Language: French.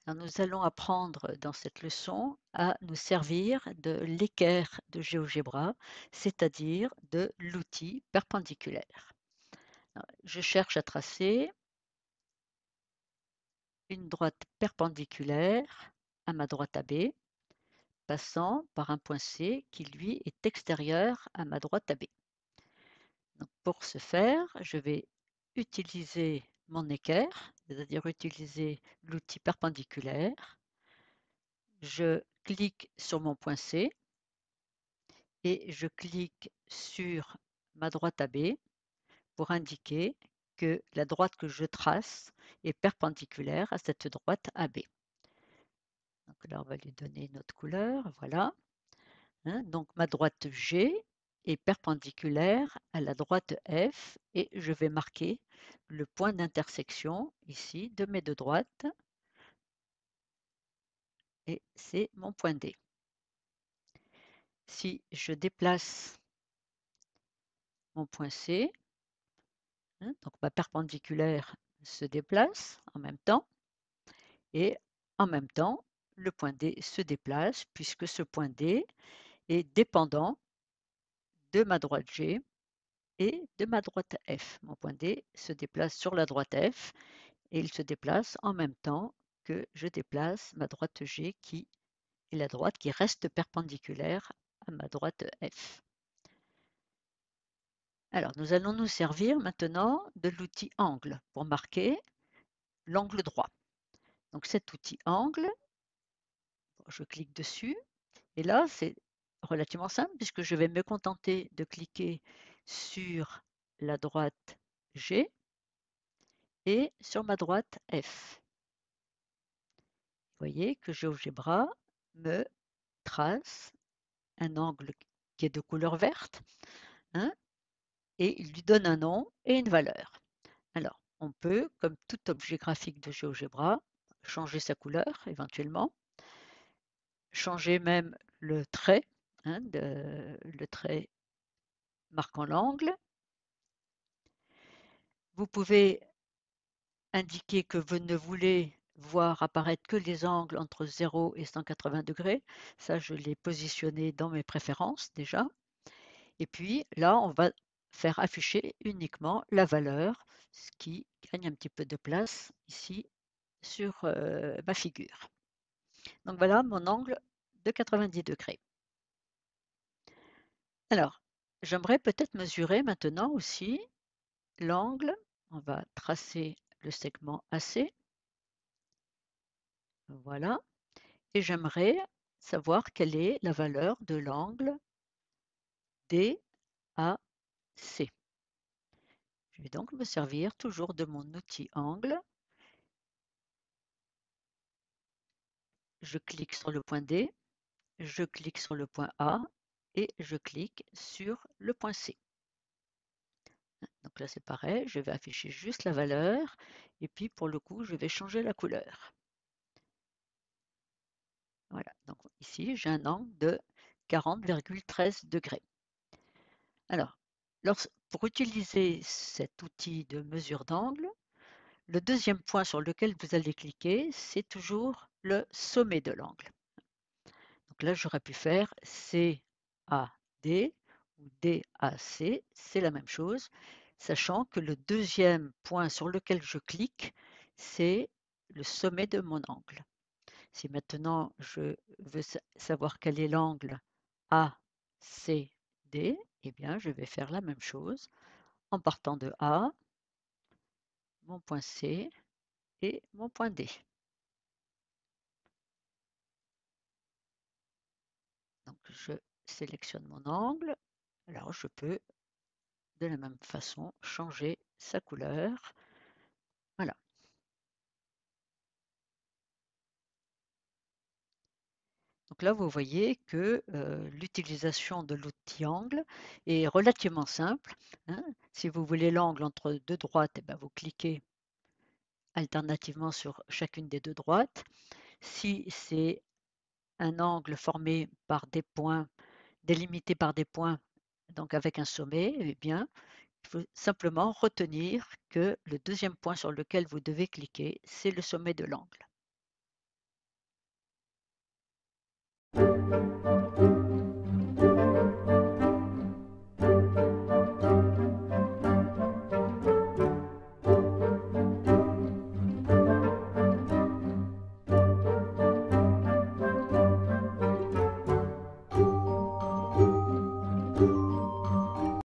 Alors, nous allons apprendre dans cette leçon à nous servir de l'équerre de GeoGebra, c'est-à-dire de l'outil perpendiculaire. Alors, je cherche à tracer une droite perpendiculaire à ma droite AB, passant par un point C qui, lui, est extérieur à ma droite AB. Donc, pour ce faire, je vais utiliser mon équerre, c'est-à-dire utiliser l'outil perpendiculaire. Je clique sur mon point C et je clique sur ma droite AB pour indiquer que la droite que je trace est perpendiculaire à cette droite AB. Donc là, on va lui donner une autre couleur, voilà. Donc ma droite G est perpendiculaire à la droite F et je vais marquer le point d'intersection ici de mes deux droites et c'est mon point D. Si je déplace mon point C, donc ma perpendiculaire se déplace en même temps et en même temps le point D se déplace puisque ce point D est dépendant de ma droite G et de ma droite F. Mon point D se déplace sur la droite F et il se déplace en même temps que je déplace ma droite G qui est la droite qui reste perpendiculaire à ma droite F. Alors, nous allons nous servir maintenant de l'outil angle pour marquer l'angle droit. Donc cet outil angle, je clique dessus et là c'est relativement simple puisque je vais me contenter de cliquer sur la droite G et sur ma droite F. Vous voyez que GeoGebra me trace un angle qui est de couleur verte et il lui donne un nom et une valeur. Alors, on peut, comme tout objet graphique de GeoGebra, changer sa couleur éventuellement, changer même le trait, le trait marquant l'angle. Vous pouvez indiquer que vous ne voulez voir apparaître que les angles entre 0 et 180 degrés. Ça, je l'ai positionné dans mes préférences déjà. Et puis là, on va faire afficher uniquement la valeur, ce qui gagne un petit peu de place ici sur ma figure. Donc voilà mon angle de 90 degrés. Alors, j'aimerais peut-être mesurer maintenant aussi l'angle. On va tracer le segment AC. Voilà. Et j'aimerais savoir quelle est la valeur de l'angle DAC. Je vais donc me servir toujours de mon outil angle. Je clique sur le point D, je clique sur le point A et je clique sur le point C. Donc là c'est pareil, je vais afficher juste la valeur et puis pour le coup je vais changer la couleur. Voilà, donc ici j'ai un angle de 40,13 degrés. Alors, pour utiliser cet outil de mesure d'angle, le deuxième point sur lequel vous allez cliquer, c'est toujours le sommet de l'angle. Donc là, j'aurais pu faire CAD ou DAC, c'est la même chose, sachant que le deuxième point sur lequel je clique, c'est le sommet de mon angle. Si maintenant je veux savoir quel est l'angle ACD, eh bien je vais faire la même chose en partant de A, mon point C et mon point D. Donc je sélectionne mon angle. Alors je peux de la même façon changer sa couleur. Voilà. Donc là, vous voyez que l'utilisation de l'outil angle est relativement simple. Si vous voulez l'angle entre deux droites, eh bien, vous cliquez alternativement sur chacune des deux droites. Si c'est un angle formé par des points, délimité par des points, donc avec un sommet, eh bien, il faut simplement retenir que le deuxième point sur lequel vous devez cliquer, c'est le sommet de l'angle.